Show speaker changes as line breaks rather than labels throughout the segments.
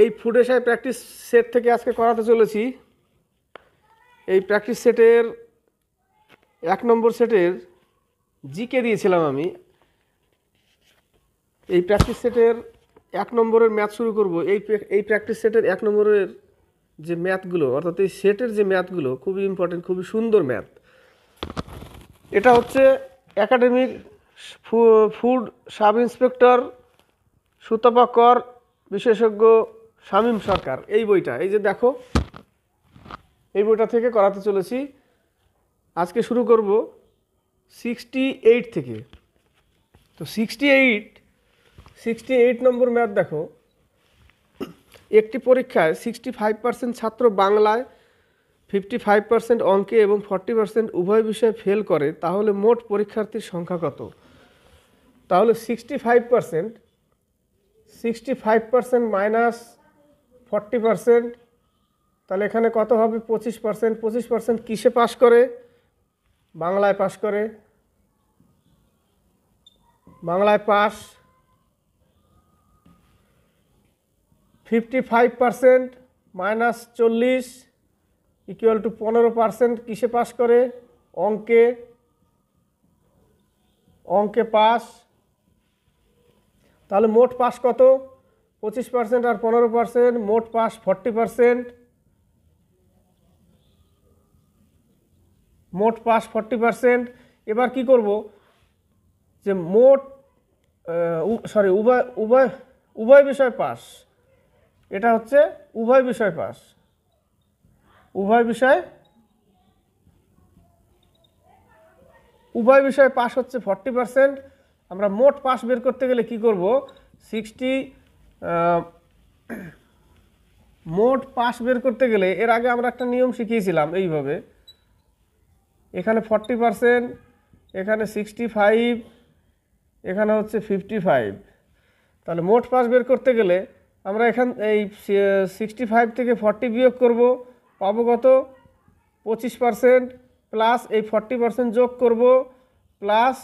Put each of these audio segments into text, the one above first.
এই food SI practice set থেকে আজকে করাতে চলেছি। এই প্র্যাকটিস সেটের 1 নম্বর সেটের জিকে দিয়েছিলাম আমি। এই প্র্যাকটিস সেটের 1 নম্বরের ম্যাথ শুরু করব। এই প্র্যাকটিস সেটের 1 নম্বরের যে ম্যাথগুলো, অর্থাৎ এই সেটের যে ম্যাথগুলো খুবই ইম্পর্টেন্ট, খুবই সুন্দর ম্যাথ। এটা হচ্ছে academic food sub inspector Sutapa কর বিশেষজ্ঞ শামীম সরকার, এই বইটা, এই যে দেখো, এই বইটা থেকে করাতে চলেছি। আজকে শুরু করব 68 থেকে। তো 68 নম্বর ম্যাথ দেখো। একটি পরীক্ষায় 65% ছাত্র বাংলায়, 55% অঙ্কে এবং 40% উভয় বিষয়ে ফেল করে, তাহলে মোট পরীক্ষার্থীর সংখ্যা কত? তাহলে 65% মাইনাস 40%, তাহলে এখানে কত হবে? 25%। 25% কিসে পাস করে? বাংলায় পাস করে, বাংলায় পাস। 55% মাইনাস 40 ইকুয়াল টু 15% কিসে পাস করে? অঙ্কে, অঙ্কে পাস। তাহলে মোট পাস কত? 25% আর 15%, মোট পাস 40%। মোট পাস 40%। এবার কি করব? যে মোট উভয় বিষয় পাস, এটা হচ্ছে উভয় বিষয় পাস। উভয় বিষয় পাস হচ্ছে 40%। আমরা মোট পাস বের করতে গেলে কি করব? মোট পাস বের করতে গেলে এর আগে আমরা একটা নিয়ম শিখিয়েছিলাম এইভাবে। এখানে 40%, এখানে 65, এখানে হচ্ছে 55। তাহলে মোট পাস বের করতে গেলে আমরা এই 65 থেকে 40 বিয়োগ করব, পাবো কত? 25%, প্লাস এই 40% যোগ করব, প্লাস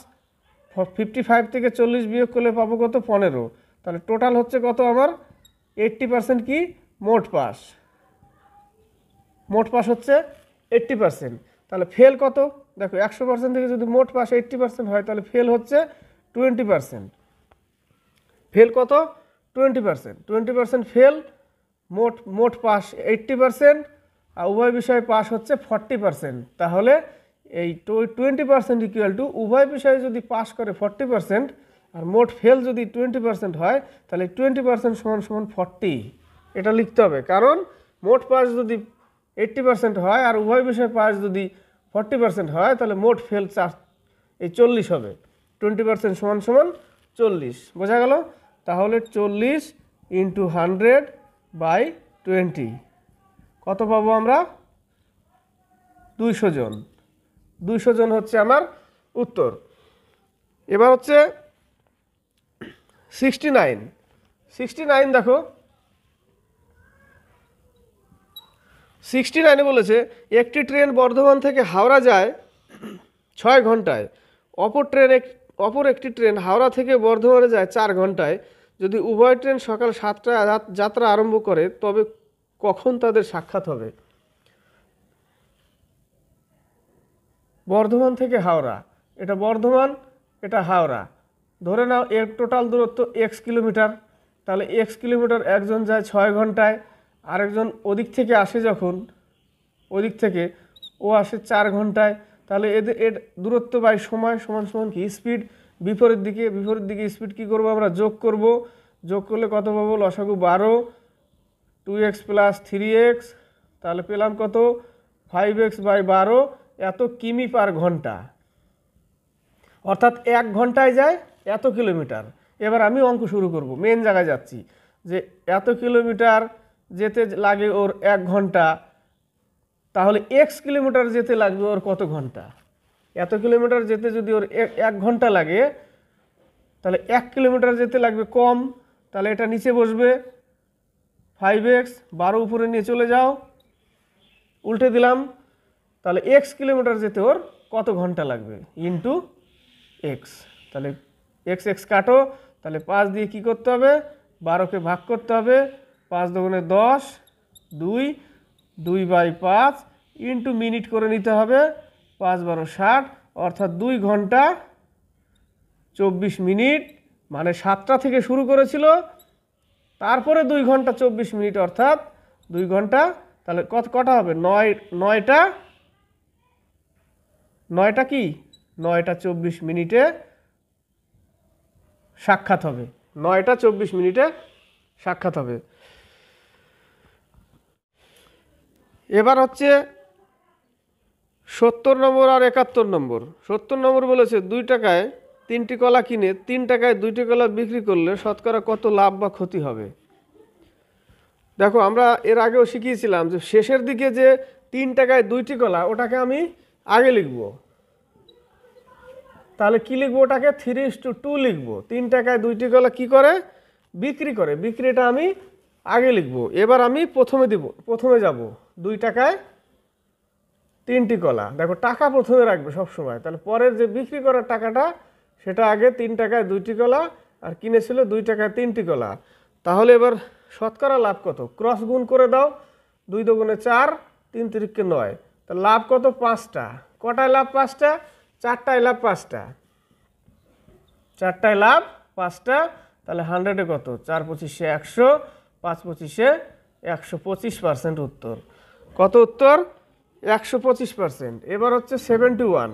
55 থেকে 40 বিয়োগ করলে পাবো কত? 15। তাহলে টোটাল হচ্ছে কত আমার? 80% কি মোট পাস। মোট পাস হচ্ছে 80%। তাহলে ফেল কত? দেখো, 100% থেকে যদি মোট পাস 80% হয়, তাহলে ফেল হচ্ছে 20%। ফেল কত? 20%। 20% ফেল, মোট পাস 80%, আর উভয় বিষয়ে পাস হচ্ছে 40%। তাহলে এই 20% ইকুয়াল টু উভয় বিষয়ে যদি পাস করে 40% আর মোট ফেল যদি 20% হয়, তাহলে 20% সমান সমান 40। এটা লিখতে হবে, কারণ মোট পাস যদি 80% হয় আর উভয় বিষয়ে পাস যদি 40% হয়, তাহলে মোট ফেল 40 হবে। 20% সমান সমান 40। বোঝা গেল? তাহলে 40 ইন্টু 100/20 কত পাবো আমরা? 200 জন। 200 জন হচ্ছে আমার উত্তর। এবার হচ্ছে 69 দেখো। 69 বলেছে একটি ট্রেন বর্ধমান থেকে হাওড়া যায় 6 ঘন্টায়, অপর একটি ট্রেন হাওড়া থেকে বর্ধমানে যায় 4 ঘন্টায়। যদি উভয় ট্রেন সকাল 7টায় যাত্রা আরম্ভ করে, তবে কখন তাদের সাক্ষাৎ হবে? বর্ধমান থেকে হাওড়া, এটা বর্ধমান, এটা হাওড়া। ধরে নাও এর টোটাল দূরত্ব x কিলোমিটার। তাহলে x কিলোমিটার একজন যায় 6 ঘন্টায়, আরেকজন ওদিক থেকে আসে, যখন ওদিক থেকে ও আসে 4 ঘন্টায়। তাহলে এর দূরত্ব বাই সময় সমান সমান কি? স্পিড। বিপরীত দিকে স্পিড কি করব? আমরা যোগ করব। যোগ করলে কত পাবো? লসাগু 12, 2x প্লাস 3x, তাহলে পেলাম কত? 5x/12, এত কিমি পার ঘন্টা। অর্থাৎ 1 ঘন্টায় যায় এত কিলোমিটার। এবার আমি অঙ্ক শুরু করব, মেন জায়গায় যাচ্ছি, যে এত কিলোমিটার যেতে লাগে ওর 1 ঘন্টা, তাহলে x কিলোমিটার যেতে লাগবে ওর কত ঘন্টা? এত কিলোমিটার যেতে যদি ওর 1 ঘন্টা লাগে, তাহলে 1 কিলোমিটার যেতে লাগবে কম। তাহলে এটা নিচে বসবে, 5x, 12 উপরে নিয়ে চলে যাও, উল্টে দিলাম। তাহলে x কিলোমিটার যেতে ওর কত ঘন্টা লাগবে ইন্টু x। তাহলে x কাটো, তাহলে 5 দিয়ে কি করতে হবে? 12কে ভাগ করতে হবে, 5 দুগুণে 10, 2, 2/5 ইন্টু মিনিট করে নিতে হবে, 5 12 60, অর্থাৎ 2 ঘন্টা 24 মিনিট, মানে 7টা থেকে শুরু করেছিল, তারপরে 2 ঘন্টা 24 মিনিট, অর্থাৎ 2 ঘন্টা, তাহলে কটা হবে? 9টা কি 9টা 24 মিনিটে সাক্ষাৎ হবে, 9টা 24 মিনিটে সাক্ষাৎ হবে। এবার হচ্ছে 70 নম্বর আর 71 নম্বর। 70 নম্বর বলেছে 2 টাকায় 3টি কলা কিনে 3 টাকায় 2টি কলা বিক্রি করলে শতকরা কত লাভ বা ক্ষতি হবে? দেখো, আমরা এর আগেও শিখিয়েছিলাম যে শেষের দিকে যে 3 টাকায় 2টি কলা, ওটাকে আমি আগে লিখব। তাহলে কি লিখবো? ওটাকে 3:2 লিখবো। 3 টাকায় 2টি কলা কি করে? বিক্রি করে। বিক্রিটা আমি আগে লিখবো। এবার আমি প্রথমে যাব 2 টাকায় 3টি কলা। দেখো, টাকা প্রথমে রাখবে সবসময়। তাহলে পরের যে বিক্রি করার টাকাটা, সেটা আগে 3 টাকায় 2টি কলা আর কিনেছিল 2 টাকায় 3টি কলা। তাহলে এবার শতকরা লাভ কত? ক্রস গুণ করে দাও। 2 দুগুণে 4, 3 তিরিকে 9। তাহলে লাভ কত? 5টা। কটায় লাভ? 5টা। 4টায় লাভ 5টা। 4টায় লাভ 5টা। তাহলে 100-এ কত? 4 25-এ 100, 5 25-এ 125% উত্তর। কত উত্তর? 125%। এবার হচ্ছে 71।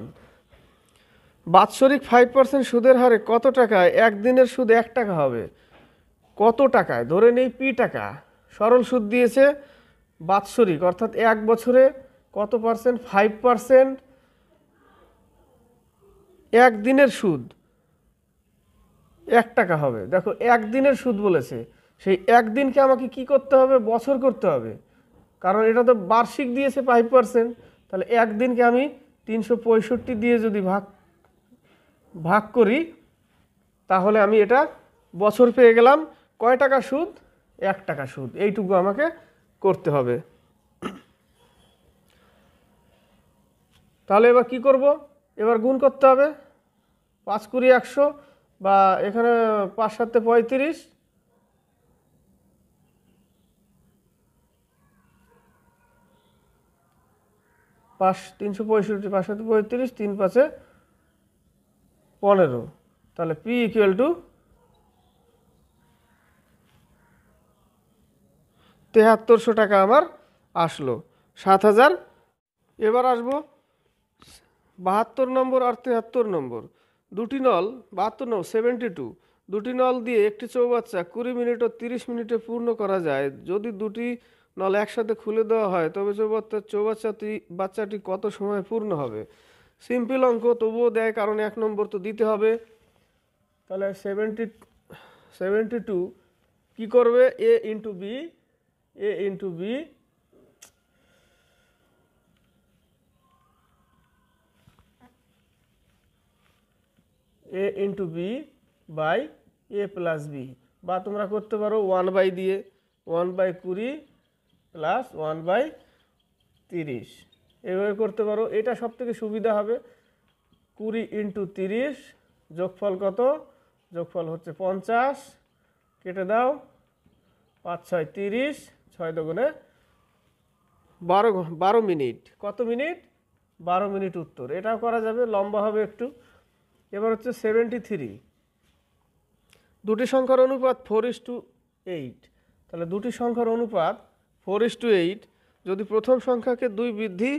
বাৎসরিক 5% সুদের হারে কত টাকায় একদিনের সুদ 1 টাকা হবে? কত টাকায়? ধরে নেই পি টাকা। সরল সুদ দিয়েছে বাৎসরিক, অর্থাৎ 1 বছরে কত পার্সেন্ট? 5%। একদিনের সুদ 1 টাকা হবে। দেখো, একদিনের সুদ বলেছে, সেই একদিনকে আমাকে কি করতে হবে? বছর করতে হবে, কারণ এটা তো বার্ষিক দিয়েছে 5%। তাহলে একদিনকে আমি 365 দিয়ে যদি ভাগ করি, তাহলে আমি এটা বছর পেয়ে গেলাম। কয় টাকা সুদ? 1 টাকা সুদ। এইটুকু আমাকে করতে হবে। তাহলে এবার কি করব? এবার গুণ করতে হবে। 5 কুড়ি 100, বা এখানে 5 7 35, 365, 5 7 35, 3 5 15। তাহলে P = 7300 টাকা আমার আসলো। 7000। এবার আসবো 72 নম্বর আর 73 নম্বর। দুটি নল 72 নল 72, দুটি নল দিয়ে একটি চৌবাচ্চা 20 মিনিট ও 30 মিনিটে পূর্ণ করা যায়। যদি দুটি নল একসাথে খুলে দেওয়া হয়, তবে বাচ্চাটি কত সময় পূর্ণ হবে? সিম্পল অঙ্ক, তবুও দেয়, কারণ 1 নম্বর তো দিতে হবে। তাহলে 72 কি করবে? A into B, A into B, A into B by A plus B, বা তোমরা করতে পারো 1 দিয়ে 1/20 প্লাস 1/30, এভাবে করতে পারো। এটা সব থেকে সুবিধা হবে। 20 ইন্টু 30, যোগফল কত? যোগফল হচ্ছে 50। কেটে দাও, 5 6 30, 6 দুগুণে 12 মিনিট। কত মিনিট? 12 মিনিট উত্তর। এটাও করা যাবে, লম্বা হবে একটু। এবার হচ্ছে 73। দুটি সংখ্যার অনুপাত 4:8। তাহলে দুটি সংখ্যার অনুপাত 4:8। যদি প্রথম সংখ্যাকে 2 বৃদ্ধি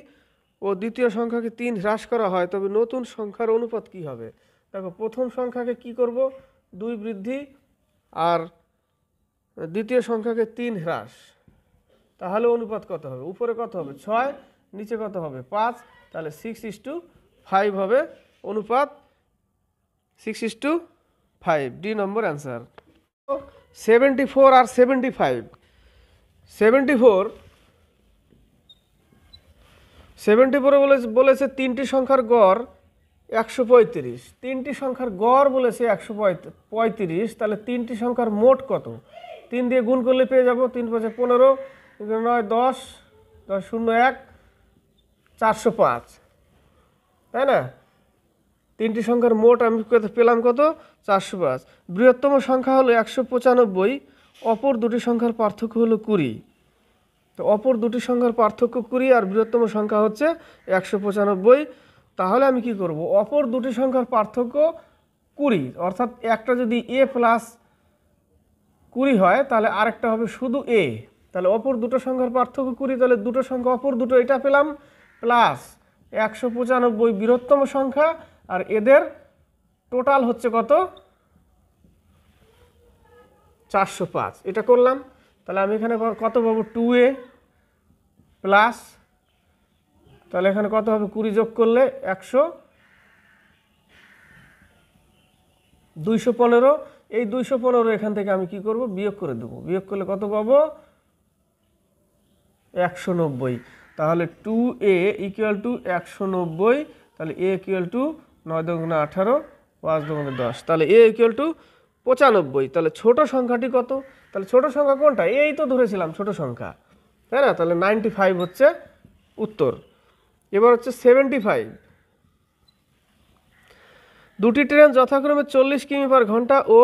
ও দ্বিতীয় সংখ্যাকে 3 হ্রাস করা হয়, তবে নতুন সংখ্যার অনুপাত কি হবে? দেখো, প্রথম সংখ্যাকে কি করব? 2 বৃদ্ধি আর দ্বিতীয় সংখ্যাকে 3 হ্রাস। তাহলে অনুপাত কত হবে? উপরে কত হবে? 6, নিচে কত হবে? 5। তাহলে 6:5 হবে অনুপাত। 6:5, ডি নম্বর অ্যান্সার। 74 আর 75। 74 বলেছে 3টি সংখ্যার গড় 135। 3টি সংখ্যার গড় বলেছে 135। তাহলে 3টি সংখ্যার মোট কত? 3 দিয়ে গুণ করলে পেয়ে যাব। 3 5 15, 9 10, 10 0 1, 405, তাই না? 3টি সংখ্যার মোট আমি পেলাম কত? 405। বৃহত্তম সংখ্যা হলো 195 অপর দুটি সংখ্যার পার্থক্য হলো 20। তো অপর দুটি সংখ্যার পার্থক্য 20 আর বৃহত্তম সংখ্যা হচ্ছে 195। তাহলে আমি কি করব, অপর দুটি সংখ্যার পার্থক্য 20, অর্থাৎ একটা যদি a প্লাস 20 হয় তাহলে আরেকটা হবে শুধু a। তাহলে অপর দুটো সংখ্যার পার্থক্য 20, তাহলে দুটো সংখ্যা অপর দুটো এটা পেলাম, প্লাস 195 বৃহত্তম সংখ্যা, আর এদের টোটাল হচ্ছে কত, 405। এটা করলাম, তাহলে আমি এখানে কত পাবো, 2a প্লাস, তাহলে এখানে কত হবে, 20 যোগ করলে 215। এই 215 এখান থেকে আমি কি করব, বিয়োগ করে দেবো। বিয়োগ করলে কত পাবো, 190। তাহলে 2a ইকুয়াল টু 190। তাহলে a ইকুয়াল টু 9 দুগুণে 18, 5 দুগুণে 10, তাহলে a ইকুয়াল টু 95। তাহলে ছোট সংখ্যাটি কত, তাহলে ছোট সংখ্যা কোনটা, এই তো ধরেছিলাম ছোট সংখ্যা, তাই না? তাহলে 95 হচ্ছে উত্তর। এবার হচ্ছে 75। দুটি ট্রেন যথাক্রমে 40 কিমি পার ঘন্টা ও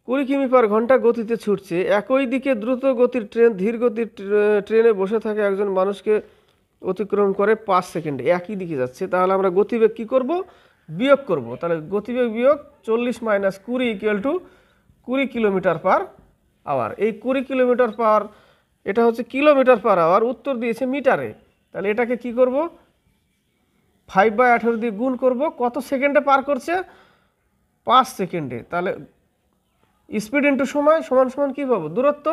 20 কিমি পার ঘন্টা গতিতে ছুটছে। একই দিকে দ্রুত গতির ট্রেন ধীর গতির ট্রেনে বসে থাকে একজন মানুষকে অতিক্রম করে 5 সেকেন্ডে, একই দিকে যাচ্ছে। তাহলে আমরা গতিবেগ কি করব, বিয়োগ করব। তাহলে গতিবেগ বিয়োগ 40 minus 20 equal to 20 kilometre per hour. এই 20 কিলোমিটার পার, এটা হচ্ছে কিলোমিটার পার আওয়ার, উত্তর দিয়েছে মিটারে। তাহলে এটাকে কি করব, 5/18 দিয়ে গুণ করব, কত সেকেন্ডে পার করছে, 5 সেকেন্ডে। তাহলে স্পিড ইন্টু সময় সমান সমান কী পাবো, দূরত্ব।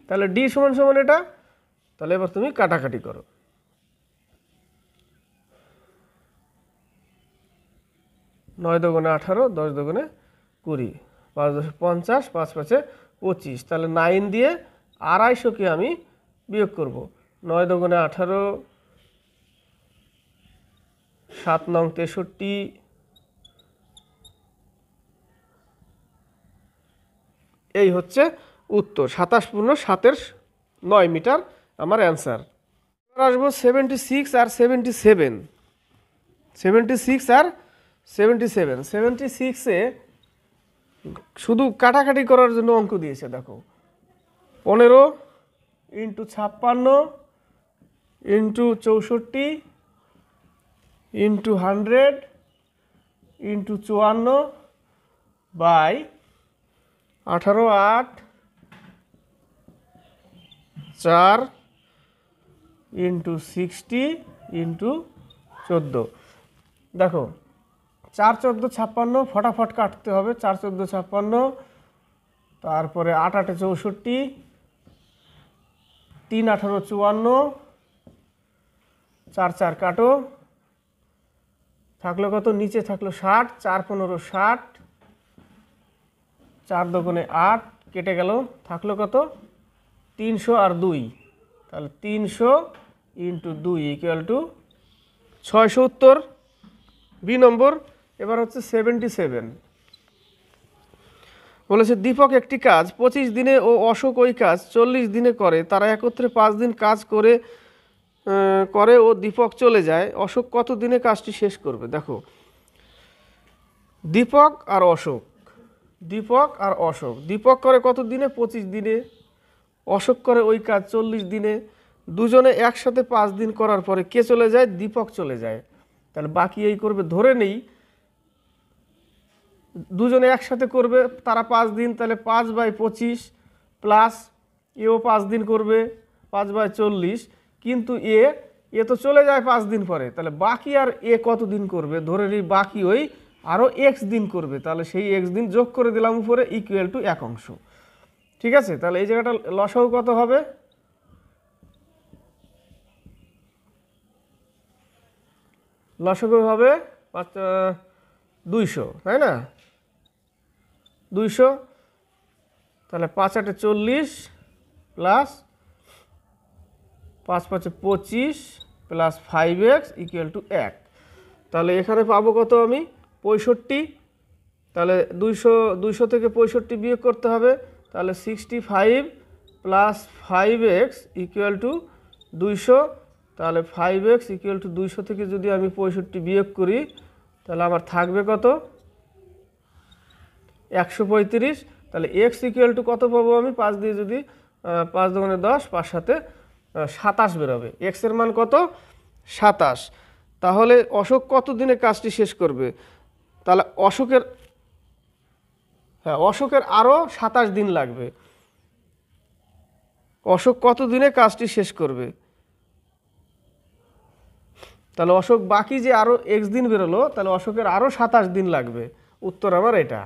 তাহলে ডি সমান সমান এটা। তাহলে এবার তুমি কাটাকাটি করো। 9 দুগুণে 18, 10 দুগুণে 20, 5 10 50, 5 5 25। তাহলে 9 দিয়ে 250কে আমি বিয়োগ করব। 9 দুগুণে 18, 7 নং 63, এই হচ্ছে উত্তর। 27 পূর্ণ 7 9 মিটার আমার অ্যান্সার। আসবো 76 আর 77। 76 আর 77। 76-এ শুধু কাটাকাটি করার জন্য অঙ্ক দিয়েছে, দেখো 15 into 56 into 64 into 100 into 54 by 18 8 4 into 60 into 14। দেখো 4 14 56, ফটাফট কাটতে হবে। 4 14 56, তারপরে 8 8 64, 3 18 54, 4 4 কাটো, থাকলো কত, নিচে থাকলো 60, 4 15 60, 4 দুগুণে 8, কেটে গেল, থাকলো কত, 300 আর 2। তাহলে 300 ইন্টু 2 ইকুয়াল টু 600 উত্তর, বি নম্বর। এবার হচ্ছে 77। বলেছে দীপক একটি কাজ 25 দিনে ও অশোক ওই কাজ 40 দিনে করে। তারা একত্রে 5 দিন কাজ করে ও দীপক চলে যায়। অশোক কত দিনে কাজটি শেষ করবে? দেখো দীপক আর অশোক, দীপক আর অশোক, দীপক করে কত দিনে, 25 দিনে। অশোক করে ওই কাজ 40 দিনে। দুজনে একসাথে 5 দিন করার পরে কে চলে যায়, দীপক চলে যায়। তাহলে বাকি এই করবে, ধরে নেই দুজনে একসাথে করবে, তারা 5 দিন, তাহলে 5/25 প্লাস এও 5 দিন করবে, 5/40। কিন্তু এ তো চলে যায় 5 দিন পরে, তাহলে বাকি আর এ কত দিন করবে, ধরে নিই বাকি ওই আরও এক্স দিন করবে। তাহলে সেই এক্স দিন যোগ করে দিলাম উপরে, ইকুয়াল টু 1 অংশ। ঠিক আছে, তাহলে এই জায়গাটা লসাগু কত হবে, লসাগু হবে 200, তাই না, 200। তাহলে 5 8 40 plus 5 5 25 plus 5x equal to 1। তাহলে এখানে পাবো কত আমি, 65। তাহলে 200 থেকে 65 বিয়োগ করতে হবে। তাহলে 65 প্লাস 5x ইকুয়াল টু 200। তাহলে 5x ইকুয়াল টু 200 থেকে যদি আমি 65 বিয়োগ করি, তাহলে আমার থাকবে কত, 135। তাহলে এক্স ইকুয়াল টু কত পাবো আমি? 5 দিয়ে যদি 5 দুগুণে 10, 5 সাথে 27 বেরোবে। এক্সের মান কত? 27। তাহলে অশোক কত দিনে কাজটি শেষ করবে? তাহলে অশোকের আরও 27 দিন লাগবে। অশোক কত দিনে কাজটি শেষ করবে? তাহলে অশোক বাকি যে আরও এক্স দিন বেরোলো, তাহলে অশোকের আরও 27 দিন লাগবে। উত্তর আমার এটা।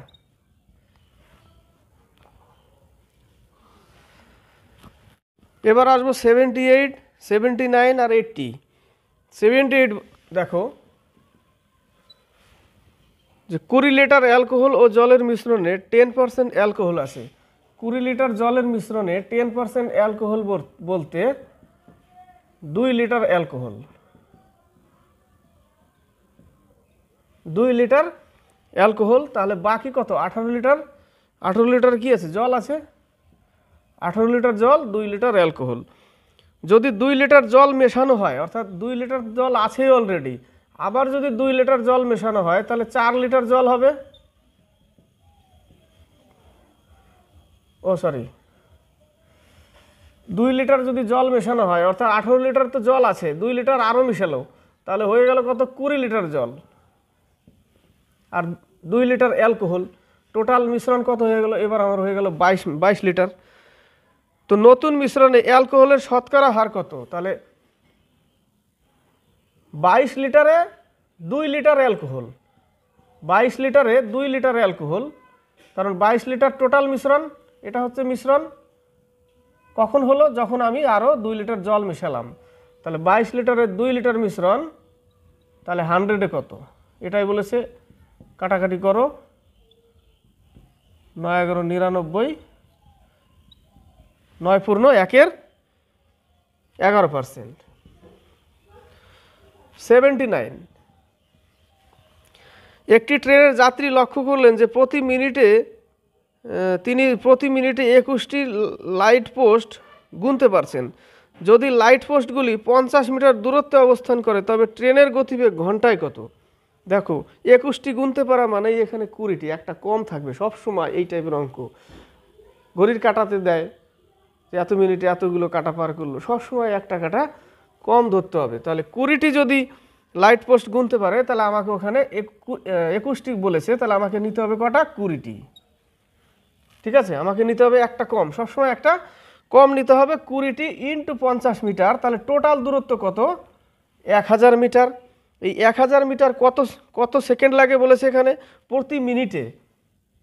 এবার আসবো 78, 79 আর 80। 78 দেখো যে 20 লিটার অ্যালকোহল ও জলের মিশ্রণে 10% অ্যালকোহল আছে। 20 লিটার জলের মিশ্রণে 10% অ্যালকোহল বলতে 2 লিটার অ্যালকোহল, 2 লিটার অ্যালকোহল। তাহলে বাকি কত? 18 লিটার। 18 লিটার কি আছে? জল আছে। 18 লিটার জল, 2 লিটার অ্যালকোহল। যদি 2 লিটার জল মেশানো হয়, অর্থাৎ 2 লিটার জল আছেই অলরেডি, আবার যদি 2 লিটার জল মেশানো হয় তাহলে 4 লিটার জল হবে। 2 লিটার যদি জল মেশানো হয়, অর্থাৎ 18 লিটার তো জল আছে, 2 লিটার আরও মেশালো, তাহলে হয়ে গেল কত? 20 লিটার জল আর 2 লিটার অ্যালকোহল। টোটাল মিশ্রণ কত হয়ে গেল? এবার আমার হয়ে গেল 22 লিটার। তো নতুন মিশ্রণে অ্যালকোহলের শতকরা হার কত? তাহলে 22 লিটারে 2 লিটার অ্যালকোহল, 22 লিটারে 2 লিটার অ্যালকোহল, কারণ 22 লিটার টোটাল মিশ্রণ। এটা হচ্ছে মিশ্রণ কখন হলো? যখন আমি আরও 2 লিটার জল মেশালাম। তাহলে 22 লিটারে 2 লিটার মিশ্রণ, তাহলে 100-এ কত? এটাই বলেছে। কাটাকাটি করো। 9 11 99, 9 পূর্ণ 1-এর 11%। 79, একটি ট্রেনের যাত্রী লক্ষ্য করলেন যে তিনি প্রতি মিনিটে 21টি লাইট পোস্ট গুনতে পারছেন। যদি লাইট পোস্টগুলি 50 মিটার দূরত্বে অবস্থান করে তবে ট্রেনের গতিবেগ ঘন্টায় কত? দেখো 21টি গুনতে পারা মানেই এখানে 20টি, একটা কম থাকবে সব সময়। এই টাইপের অঙ্ক ঘড়ির কাটাতে দেয় যে এত মিনিটে এতগুলো কাটা পার করলো, সবসময় একটা কাটা কম ধরতে হবে। তাহলে 20টি যদি লাইট পোস্ট গুনতে পারে তাহলে আমাকে ওখানে 21টি বলেছে, তাহলে আমাকে নিতে হবে কটা? 20টি। ঠিক আছে, আমাকে নিতে হবে একটা কম, সবসময় একটা কম নিতে হবে। 20টি ইন্টু 50 মিটার, তাহলে টোটাল দূরত্ব কত? 1000 মিটার। এই 1000 মিটার কত সেকেন্ড লাগে বলেছে এখানে? প্রতি মিনিটে।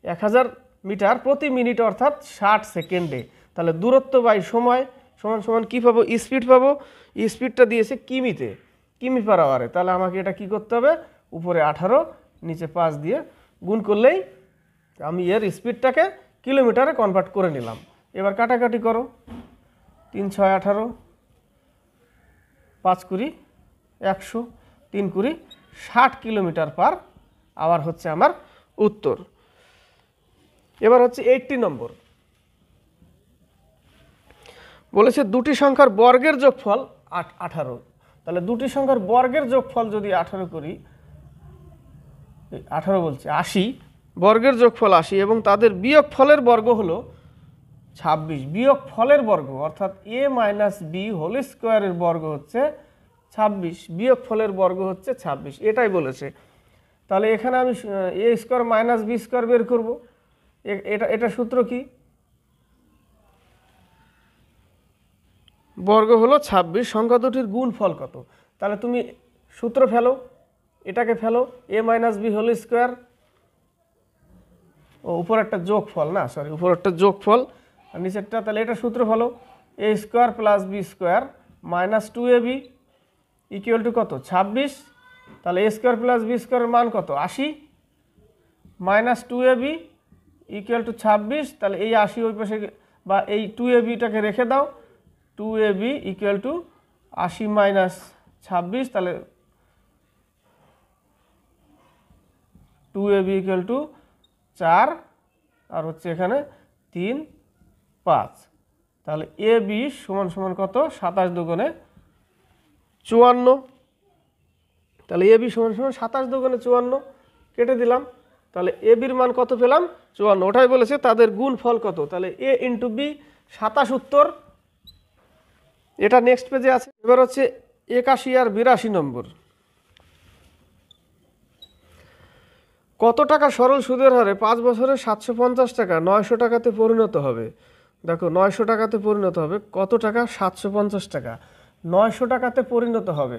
1000 মিটার প্রতি মিনিট, অর্থাৎ 60 সেকেন্ডে। তাহলে দূরত্ব বাই সময় সমান সমান কী পাবো? স্পিড পাবো। স্পিডটা দিয়েছে কিমিতে, কিমি পার আওয়ারে। তাহলে আমাকে এটা কি করতে হবে? উপরে 18, নিচে 5 দিয়ে গুণ করলেই আমি এর স্পিডটাকে কিলোমিটারে কনভার্ট করে নিলাম। এবার কাটাকাটি করো। 3 6 18, 5 20 100, 3 20 60 কিলোমিটার পার আওয়ার হচ্ছে আমার উত্তর। এবার হচ্ছে 80 নম্বর। বলেছে দুটি সংখ্যার বর্গের যোগফল 18। তাহলে দুটি সংখ্যার বর্গের যোগফল যদি 18 করি, 18 বলছে 80, বর্গের যোগফল 80 এবং তাদের বিয়োগ ফলের বর্গ হলো 26। বিয়োগ ফলের বর্গ অর্থাৎ a মাইনাস বি হোল স্কোয়ারের বর্গ হচ্ছে 26, বিয়োগ ফলের বর্গ হচ্ছে 26, এটাই বলেছে। তাহলে এখানে আমি a square minus B square বের করব। এটা সূত্র কি? বর্গ হলো 26, সংখ্যা দুটির গুণফল কত? তাহলে তুমি সূত্র ফেলো, এটাকে ফেলো, a minus B whole square, ও উপর একটা যোগফল, না সরি উপর একটা যোগফল আর নিচেরটা। তাহলে এটা সূত্র ফেলো, a square plus B square minus 2ab equal to কত? 26। তাহলে a স্কোয়ার প্লাস বি স্কোয়ারের মান কত? 80 মাইনাস 2ab ইকুয়াল টু 26। তাহলে এই 80 ওই পাশে বা এই 2abটাকে রেখে দাও, 2ab ইকুয়াল টু 80 মাইনাস 26, তাহলে 2ab ইকুয়াল টু 4 আর হচ্ছে এখানে 3 5। তাহলে ab সমান সমান কত? 27 দুগুণে 54। তাহলে ab সমান সমান 27 দুগুণে 54 কেটে দিলাম, তাহলে এ বির মান কত পেলাম 54। ওটাই বলেছে তাদের গুণফল কত, তাহলে এ ইন্টু বি 27 উত্তর। এটা নেক্সট পেজে আছে। এবার হচ্ছে 81 আর 82 নম্বর। কত টাকা সরল সুদের হারে 5 বছরে 750 টাকা 900 টাকাতে পরিণত হবে? দেখো 900 টাকাতে পরিণত হবে, কত টাকা 750 টাকা 900 টাকাতে পরিণত হবে,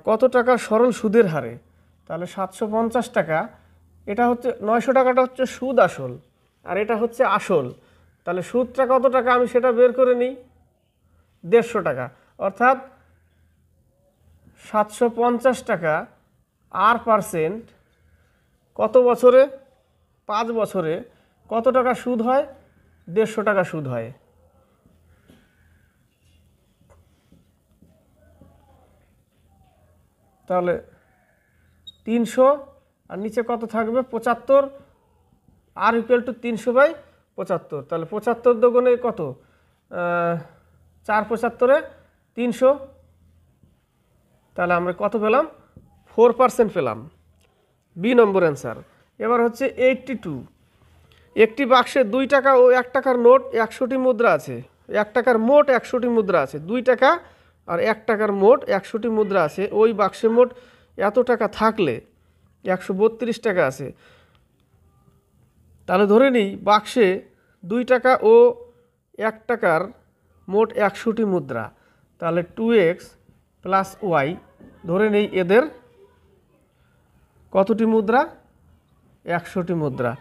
কত টাকা সরল সুদের হারে, তাহলে 750 টাকা, এটা হচ্ছে 900 টাকাটা হচ্ছে সুদ আসল আর এটা হচ্ছে আসল, তাহলে সুদটা কত টাকা আমি সেটা বের করে নিই 150 টাকা, অর্থাৎ 750 টাকা আর পার্সেন্ট কত বছরে 5 বছরে কত টাকা সুদ হয় 150 টাকা সুদ হয়। তাহলে 300 আর নিচে কত থাকবে 75 আর ইকুয়াল টু 300/75, তাহলে 75 দুগুণে কত 4 75-এ 300, তাহলে আমরা কত পেলাম 4% পেলাম, বি নম্বর অ্যান্সার। এবার হচ্ছে 82। একটি বাক্সে 2 টাকা ও 1 টাকার নোট 100টি মুদ্রা আছে, 1 টাকার মোট 100টি মুদ্রা আছে, 2 টাকা আর 1 টাকার মোট 100টি মুদ্রা আছে, ওই বাক্সে মোট এত টাকা থাকলে 132 টাকা আছে। তাহলে ধরে নিই বাক্সে 2 টাকা ও 1 টাকার মোট 100টি মুদ্রা, তাহলে 2x প্লাস ওয়াই, ধরে নেই এদের কতটি মুদ্রা 100টি মুদ্রা,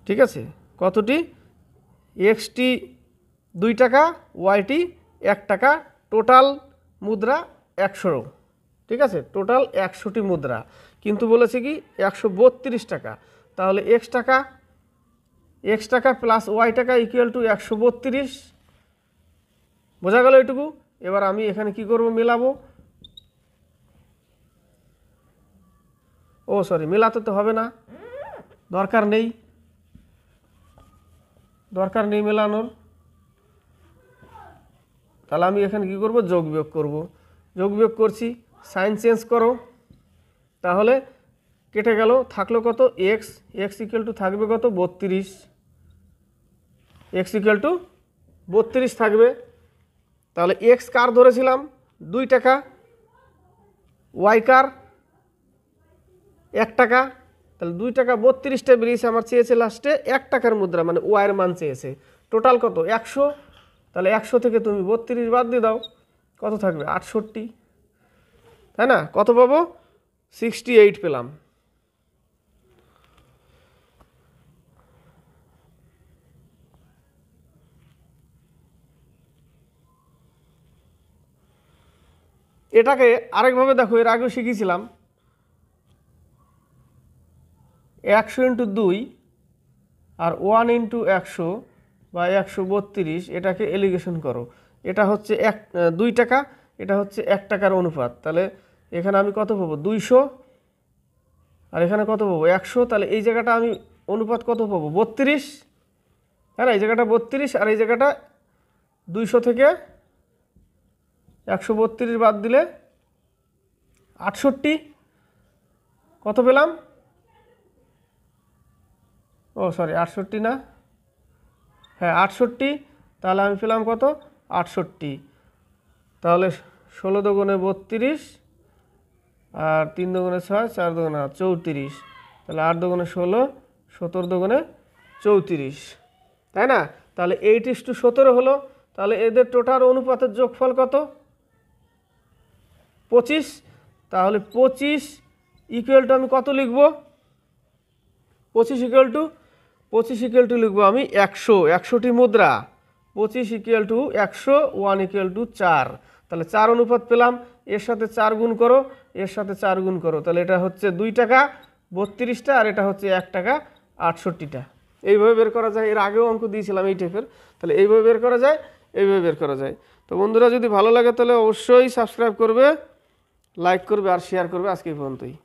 ঠিক আছে, কতটি এক্সটি 2 টাকা ওয়াইটি 1 টাকা, টোটাল মুদ্রা 100, ঠিক আছে, টোটাল 100টি মুদ্রা, কিন্তু বলেছে কি 132 টাকা, তাহলে এক্স টাকা প্লাস ওয়াই টাকা ইকুয়াল টু 132, বোঝা গেল এটুকু। এবার আমি এখানে কি করব মেলাবো, ও সরি মেলাতে তো হবে না, দরকার নেই মেলানোর, তাহলে আমি এখানে কি করব যোগ বিয়োগ করব, যোগ বিয়োগ করছি, সাইন চেঞ্জ করো, তাহলে কেটে গেল, থাকলো কত এক্স ইকুয়াল টু থাকবে কত 32, এক্স ইকুয়াল টু 32 থাকবে। তাহলে এক্স কার ধরেছিলাম 2 টাকা, ওয়াই কার 1 টাকা, তাহলে 2 টাকা 32টা বেরিয়েছে, আমার চেয়েছে লাস্টে 1 টাকার মুদ্রা মানে ওয়াইয়ের মান চেয়েছে, টোটাল কত 100, তাহলে 100 থেকে তুমি 32 বাদ দিয়ে দাও, কত থাকবে 68, তাই না, কত পাবো 68 পেলাম। এটাকে আরেকভাবে দেখো, এর আগেও শিখিয়েছিলাম, 100 ইন্টু 2 আর 1 ইন্টু 100 বা 132, এটাকে এলিগেশন করো, এটা হচ্ছে 2 টাকা, এটা হচ্ছে 1 টাকার অনুপাত, তাহলে এখানে আমি কত পাবো 200 আর এখানে কত পাবো 100, তাহলে এই জায়গাটা আমি অনুপাত কত পাবো 32, তাই না, এই জায়গাটা 32 আর এই জায়গাটা 200 থেকে 132 বাদ দিলে 68, কত পেলাম, ও সরি 68 না, হ্যাঁ 68, তাহলে আমি পেলাম কত 68, তাহলে 16 দুগুণে 32 আর 3 দুগুণে 6, 4 দুগুণে 34, তাহলে 8 দুগুণে 16, 17 দুগুণে 34, তাই না, তাহলে 8:17 হলো, তাহলে এদের টোটাল অনুপাতের যোগফল কত 25, তাহলে 25 ইকুয়াল টু আমি কত লিখব 25 ইকুয়াল টু লিখবো আমি 100টি মুদ্রা, 25 ইকুয়াল টু 100, 1 ইকুয়াল টু 4, তাহলে 4 অনুপাত পেলাম, এর সাথে 4 গুণ করো, এর সাথে 4 গুণ করো, তাহলে এটা হচ্ছে 2 টাকা 32টা আর এটা হচ্ছে 1 টাকা 68টা, এইভাবে বের করা যায়। এর আগেও অঙ্ক দিয়েছিলাম এই টাইপের, তাহলে এইভাবে বের করা যায়, এইভাবে বের করা যায়। তো বন্ধুরা যদি ভালো লাগে তাহলে অবশ্যই সাবস্ক্রাইব করবে, লাইক করবে আর শেয়ার করবে। আজকে এই পর্যন্তই।